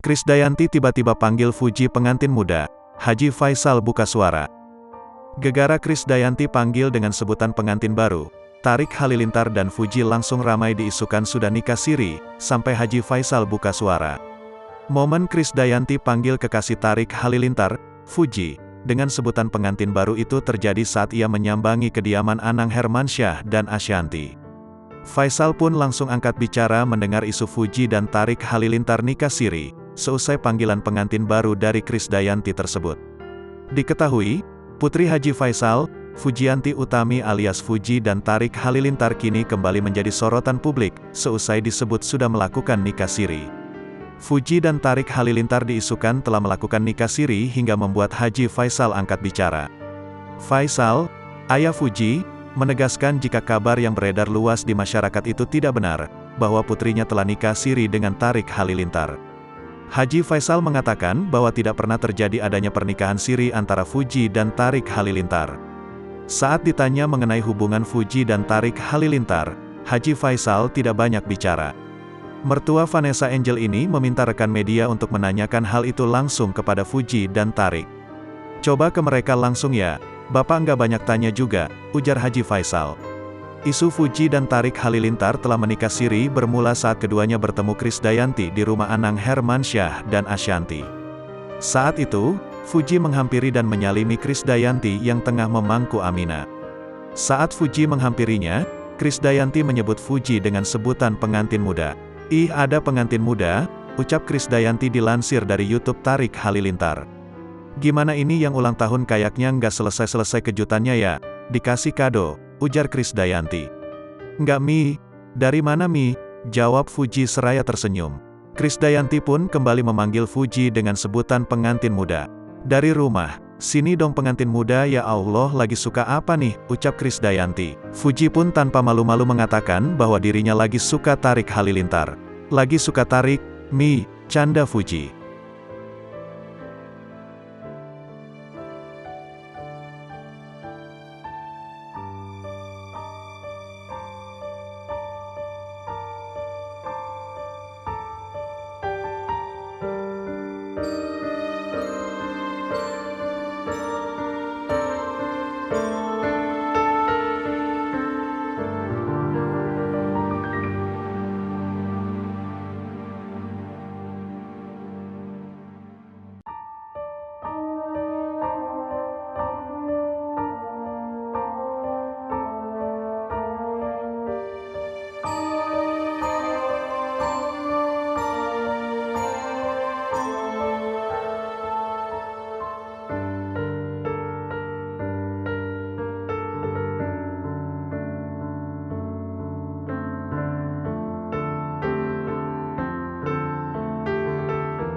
Krisdayanti tiba-tiba panggil Fuji pengantin muda. Haji Faisal buka suara. Gegara Krisdayanti panggil dengan sebutan pengantin baru. Tarik Halilintar dan Fuji langsung ramai diisukan sudah nikah siri, sampai Haji Faisal buka suara. Momen Krisdayanti panggil kekasih Tarik Halilintar, Fuji, dengan sebutan pengantin baru itu terjadi saat ia menyambangi kediaman Anang Hermansyah dan Ashanty. Faisal pun langsung angkat bicara mendengar isu Fuji dan Tarik Halilintar nikah siri, seusai panggilan pengantin baru dari Krisdayanti tersebut. Diketahui, putri Haji Faisal, Fujianti Utami alias Fuji dan Tarik Halilintar kini kembali menjadi sorotan publik, seusai disebut sudah melakukan nikah siri. Fuji dan Tarik Halilintar diisukan telah melakukan nikah siri hingga membuat Haji Faisal angkat bicara. Faisal, ayah Fuji, menegaskan jika kabar yang beredar luas di masyarakat itu tidak benar, bahwa putrinya telah nikah siri dengan Tarik Halilintar. Haji Faisal mengatakan bahwa tidak pernah terjadi adanya pernikahan siri antara Fuji dan Tarik Halilintar. Saat ditanya mengenai hubungan Fuji dan Tarik Halilintar, Haji Faisal tidak banyak bicara. Mertua Vanessa Angel ini meminta rekan media untuk menanyakan hal itu langsung kepada Fuji dan Tarik. "Coba ke mereka langsung ya, Bapak nggak banyak tanya juga," ujar Haji Faisal. Isu Fuji dan Tarik Halilintar telah menikah siri bermula saat keduanya bertemu Krisdayanti di rumah Anang Hermansyah dan Ashanty. Saat itu, Fuji menghampiri dan menyalimi Krisdayanti yang tengah memangku Amina. Saat Fuji menghampirinya, Krisdayanti menyebut Fuji dengan sebutan pengantin muda. "Ih, ada pengantin muda," ucap Krisdayanti dilansir dari YouTube Tarik Halilintar. "Gimana ini yang ulang tahun kayaknya nggak selesai-selesai kejutannya ya, dikasih kado," ujar Krisdayanti. "Nggak Mi, dari mana Mi?" jawab Fuji seraya tersenyum. Krisdayanti pun kembali memanggil Fuji dengan sebutan pengantin muda. "Dari rumah, sini dong pengantin muda, ya Allah lagi suka apa nih," ucap Krisdayanti. Fuji pun tanpa malu-malu mengatakan bahwa dirinya lagi suka Tarik Halilintar. "Lagi suka Tarik, Mi," canda Fuji.